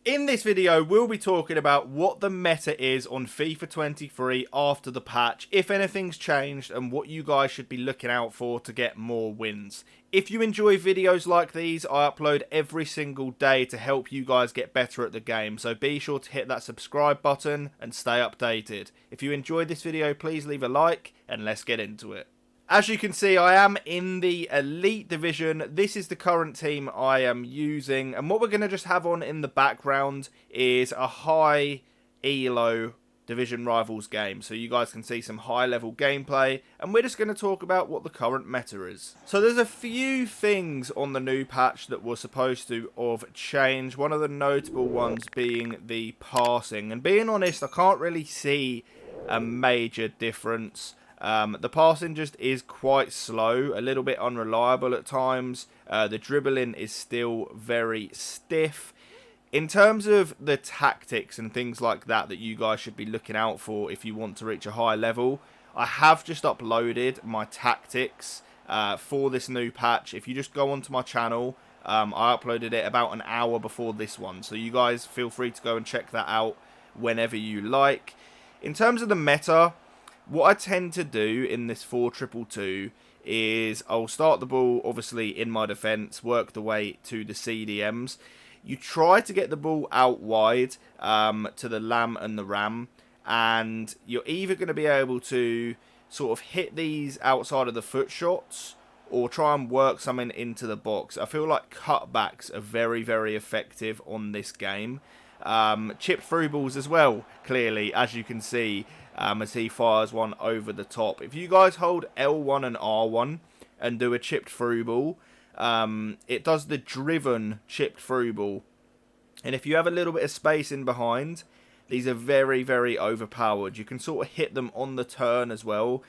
In this video, we'll be talking about what the meta is on FIFA 23 after the patch, if anything's changed, and what you guys should be looking out for to get more wins. If you enjoy videos like these, I upload every single day to help you guys get better at the game, so be sure to hit that subscribe button and stay updated. If you enjoyed this video, please leave a like, and let's get into it. As you can see, I am in the Elite Division. This is the current team I am using. And what we're going to just have on in the background is a high ELO Division Rivals game. So you guys can see some high level gameplay. And we're just going to talk about what the current meta is. So there's a few things on the new patch that were supposed to have changed. One of the notable ones being the passing. And being honest, I can't really see a major difference. The passing just is quite slow, a little bit unreliable at times. The dribbling is still very stiff. In terms of the tactics and things like that you guys should be looking out for if you want to reach a high level, I have just uploaded my tactics for this new patch. If you just go onto my channel, I uploaded it about an hour before this one. So you guys feel free to go and check that out whenever you like. In terms of the meta, what I tend to do in this 4-2-2 is I'll start the ball, obviously, in my defence, work the way to the CDMs. You try to get the ball out wide to the lamb and the ram, and you're either going to be able to sort of hit these outside of the foot shots or try and work something into the box. I feel like cutbacks are very, very effective on this game. Chipped through balls as well, clearly, as you can see. As he fires one over the top. If you guys hold L1 and R1 and do a chipped through ball, it does the driven chipped through ball. And if you have a little bit of space in behind, these are very, very overpowered. You can sort of hit them on the turn as well.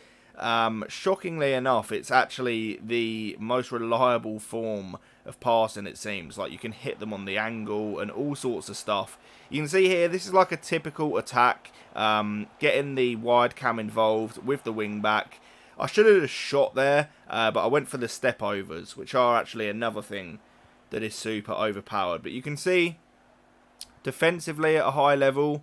Shockingly enough, it's actually the most reliable form of passing, it seems. Like, you can hit them on the angle and all sorts of stuff. You can see here, this is like a typical attack, getting the wide cam involved with the wing back. I should have just shot there, but I went for the step overs, which are actually another thing that is super overpowered. But you can see, defensively at a high level,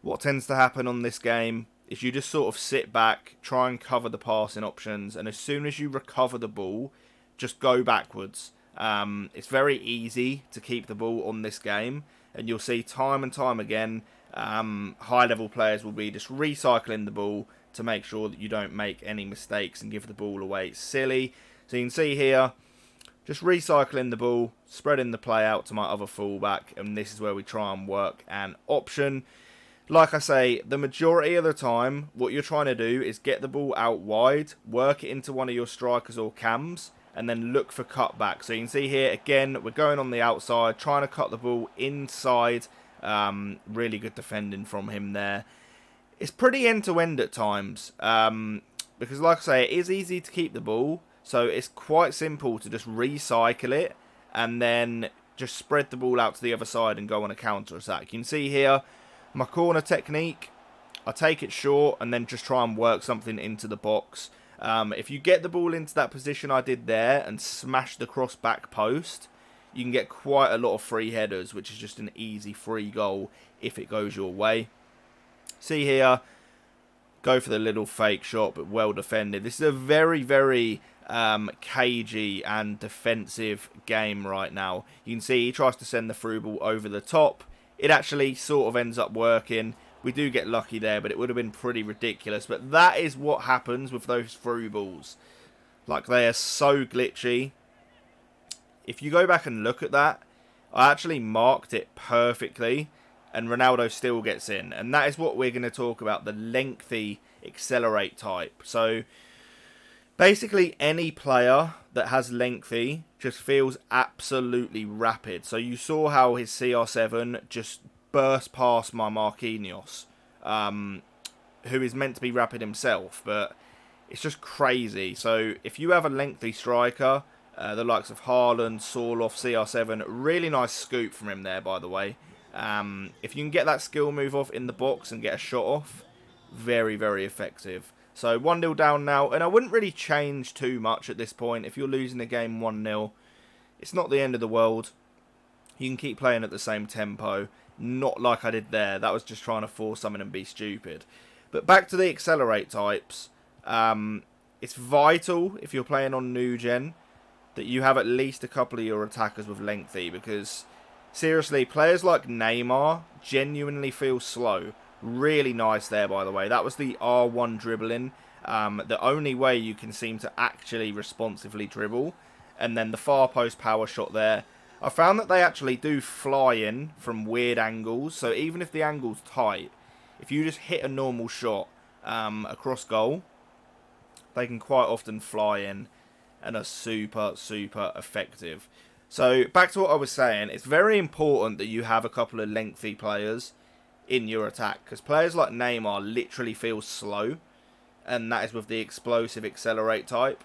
what tends to happen on this game is you just sort of sit back, try and cover the passing options, and as soon as you recover the ball, just go backwards. It's very easy to keep the ball on this game, and you'll see time and time again, high level players will be just recycling the ball to make sure that you don't make any mistakes and give the ball away. It's silly. So you can see here, just recycling the ball, spreading the play out to my other fullback, and this is where we try and work an option. Like I say, the majority of the time, what you're trying to do is get the ball out wide, work it into one of your strikers or cams, and then look for cutback. So you can see here, again, we're going on the outside, trying to cut the ball inside. Really good defending from him there. It's pretty end-to-end at times, because like I say, it is easy to keep the ball, so it's quite simple to just recycle it, and then just spread the ball out to the other side and go on a counter-attack. You can see here, my corner technique, I take it short and then just try and work something into the box. If you get the ball into that position I did there and smash the cross back post, you can get quite a lot of free headers, which is just an easy free goal if it goes your way. See here, go for the little fake shot, but well defended. This is a very, very cagey and defensive game right now. You can see he tries to send the through ball over the top. It actually sort of ends up working. We do get lucky there, but it would have been pretty ridiculous. But that is what happens with those through balls. Like, they are so glitchy. If you go back and look at that, I actually marked it perfectly, and Ronaldo still gets in. And that is what we're going to talk about, the lengthy accelerate type. So, basically, any player that has lengthy just feels absolutely rapid. So you saw how his CR7 just burst past my Marquinhos, who is meant to be rapid himself, but it's just crazy. So if you have a lengthy striker, the likes of Haaland, Sorloth, CR7, really nice scoop from him there, by the way. If you can get that skill move off in the box and get a shot off, very, very effective. So 1-0 down now, and I wouldn't really change too much at this point. If you're losing a game 1-0, it's not the end of the world. You can keep playing at the same tempo. Not like I did there. That was just trying to force something and be stupid. But back to the accelerate types. It's vital, if you're playing on new gen, that you have at least a couple of your attackers with lengthy. Because, seriously, players like Neymar genuinely feel slow. Really nice there, by the way. That was the R1 dribbling. The only way you can seem to actually responsively dribble. And then the far post power shot there. I found that they actually do fly in from weird angles. So even if the angle's tight, if you just hit a normal shot across goal, they can quite often fly in and are super, super effective. So back to what I was saying, it's very important that you have a couple of lengthy players in your attack. Because players like Neymar literally feel slow. And that is with the explosive accelerate type.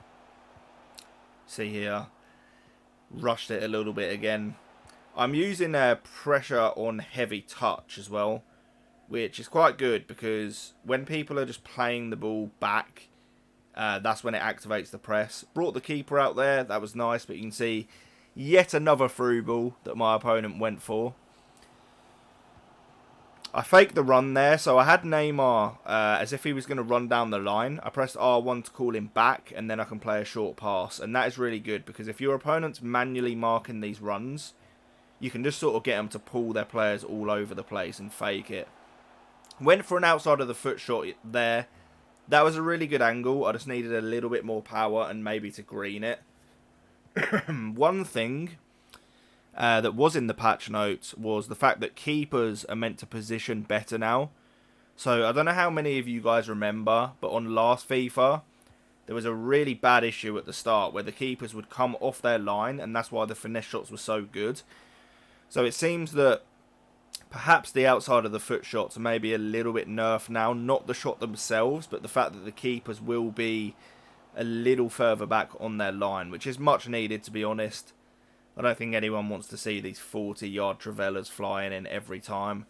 See here. Rushed it a little bit again. I'm using pressure on heavy touch as well, which is quite good because when people are just playing the ball back, that's when it activates the press. Brought the keeper out there, that was nice, but you can see yet another through ball that my opponent went for. I faked the run there, so I had Neymar as if he was going to run down the line. I pressed R1 to call him back, and then I can play a short pass. And that is really good, because if your opponent's manually marking these runs, you can just sort of get them to pull their players all over the place and fake it. Went for an outside of the foot shot there. That was a really good angle. I just needed a little bit more power and maybe to green it. One thing that was in the patch notes was the fact that keepers are meant to position better now. So I don't know how many of you guys remember, but on last FIFA, there was a really bad issue at the start where the keepers would come off their line, and that's why the finesse shots were so good. So it seems that perhaps the outside of the foot shots are maybe a little bit nerfed now. Not the shot themselves, but the fact that the keepers will be a little further back on their line, which is much needed, to be honest. I don't think anyone wants to see these 40-yard trivellas flying in every time.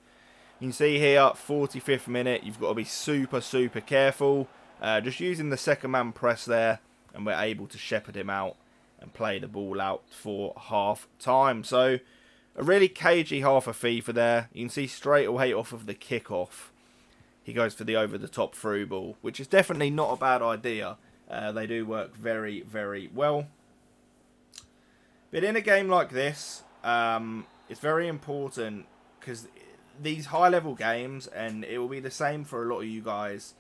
You can see here, 45th minute, you've got to be super, super careful. Just using the second man press there, and we're able to shepherd him out and play the ball out for half time. So, a really cagey half of FIFA there. You can see straight away off of the kickoff, he goes for the over-the-top through ball, which is definitely not a bad idea. They do work very, very well. But in a game like this, it's very important because these high-level games, and it will be the same for a lot of you guys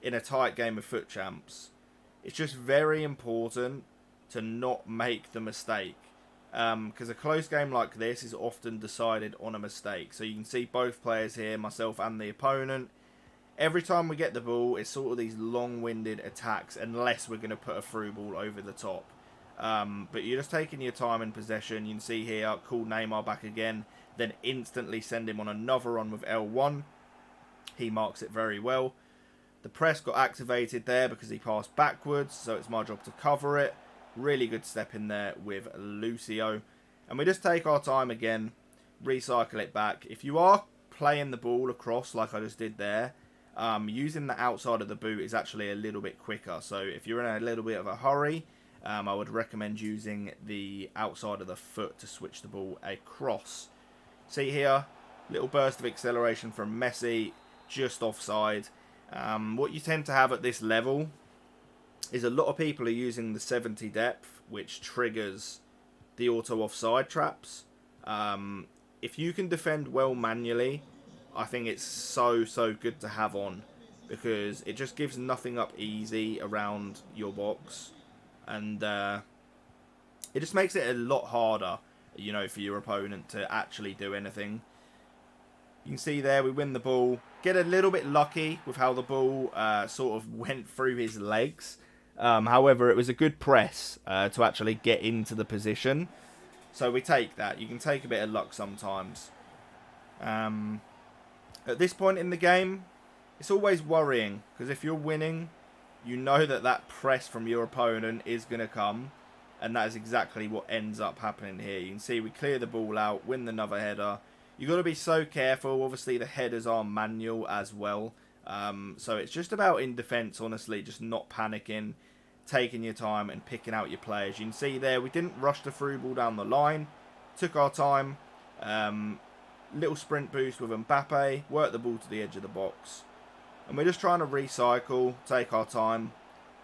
in a tight game of Foot Champs, it's just very important to not make the mistake. Because a close game like this is often decided on a mistake. So you can see both players here, myself and the opponent. Every time we get the ball, it's sort of these long-winded attacks, unless we're going to put a through ball over the top. But you're just taking your time in possession. You can see here, call Neymar back again, then instantly send him on another run with L1. He marks it very well. The press got activated there because he passed backwards, so it's my job to cover it. Really good step in there with Lucio. And we just take our time again, recycle it back. If you are playing the ball across like I just did there, using the outside of the boot is actually a little bit quicker. So if you're in a little bit of a hurry, I would recommend using the outside of the foot to switch the ball across. See here, little burst of acceleration from Messi, just offside. What you tend to have at this level is a lot of people are using the 70 depth, which triggers the auto offside traps. If you can defend well manually, I think it's so good to have on, because it just gives nothing up easy around your box. And it just makes it a lot harder, you know, for your opponent to actually do anything. You can see there we win the ball. Get a little bit lucky with how the ball sort of went through his legs. However, it was a good press to actually get into the position. So we take that. You can take a bit of luck sometimes. At this point in the game, it's always worrying, because if you're winning, you know that that press from your opponent is going to come, and that is exactly what ends up happening here. You can see we clear the ball out, win another header. You've got to be so careful. Obviously, the headers are manual as well. So it's just about in defence, honestly, just not panicking, taking your time and picking out your players. You can see there, we didn't rush the through ball down the line. Took our time, Little sprint boost with Mbappe, work the ball to the edge of the box. And we're just trying to recycle, take our time,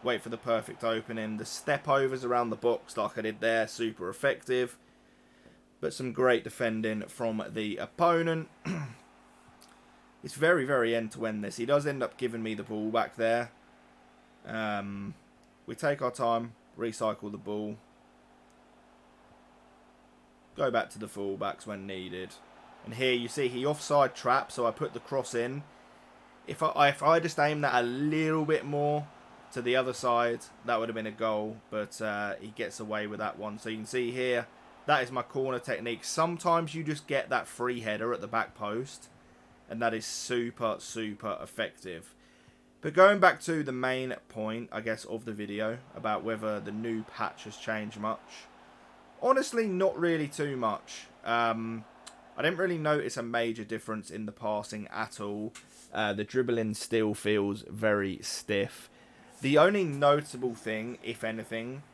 wait for the perfect opening. The step overs around the box like I did there, super effective. But some great defending from the opponent. It's very, very end-to-end this. He does end up giving me the ball back there. We take our time, recycle the ball. Go back to the fullbacks when needed. And here you see he offside trap, so I put the cross in. If I just aimed that a little bit more to the other side, that would have been a goal. But he gets away with that one. So you can see here, that is my corner technique. Sometimes you just get that free header at the back post. And that is super, super effective. But going back to the main point, I guess, of the video, about whether the new patch has changed much. Honestly, not really too much. I didn't really notice a major difference in the passing at all. The dribbling still feels very stiff. The only notable thing, if anything,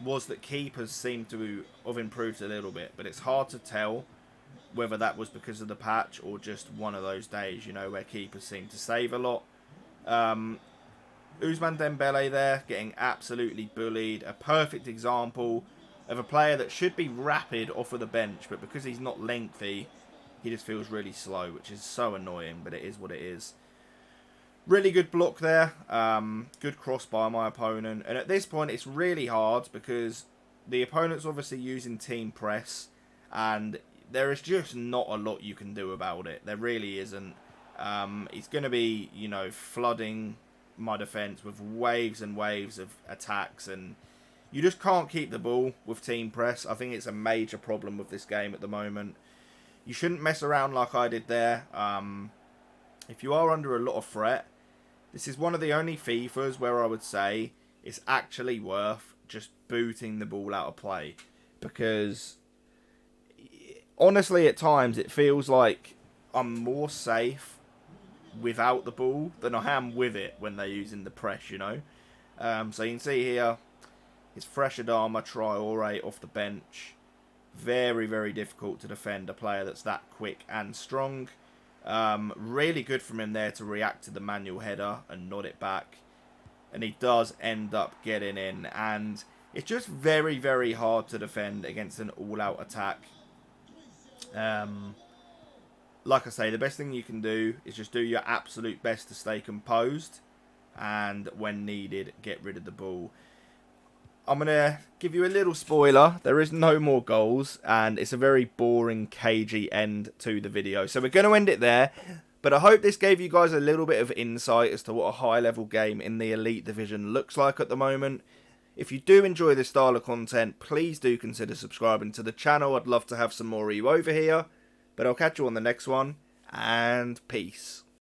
was that keepers seem to have improved a little bit. But it's hard to tell whether that was because of the patch or just one of those days, you know, where keepers seem to save a lot. Ousmane Dembele there, getting absolutely bullied. A perfect example of a player that should be rapid off of the bench, but because he's not lengthy, he just feels really slow, which is so annoying, but it is what it is. Really good block there. Good cross by my opponent. And at this point, it's really hard because the opponent's obviously using team press, and there is just not a lot you can do about it. There really isn't. It's going to be, you know, flooding my defence with waves and waves of attacks, and you just can't keep the ball with team press. I think it's a major problem with this game at the moment. You shouldn't mess around like I did there. If you are under a lot of threat, this is one of the only FIFAs where I would say it's actually worth just booting the ball out of play. Because honestly, at times, it feels like I'm more safe without the ball than I am with it when they're using the press, you know. So you can see here, it's fresh Adama Traore off the bench. Very, very difficult to defend a player that's that quick and strong. Really good from him there to react to the manual header and nod it back. And he does end up getting in. And it's just very, very hard to defend against an all-out attack. Like I say, the best thing you can do is just do your absolute best to stay composed. And when needed, get rid of the ball. I'm going to give you a little spoiler. There is no more goals, and it's a very boring, cagey end to the video. So we're going to end it there, but I hope this gave you guys a little bit of insight as to what a high-level game in the Elite Division looks like at the moment. If you do enjoy this style of content, please do consider subscribing to the channel. I'd love to have some more of you over here, but I'll catch you on the next one, and peace.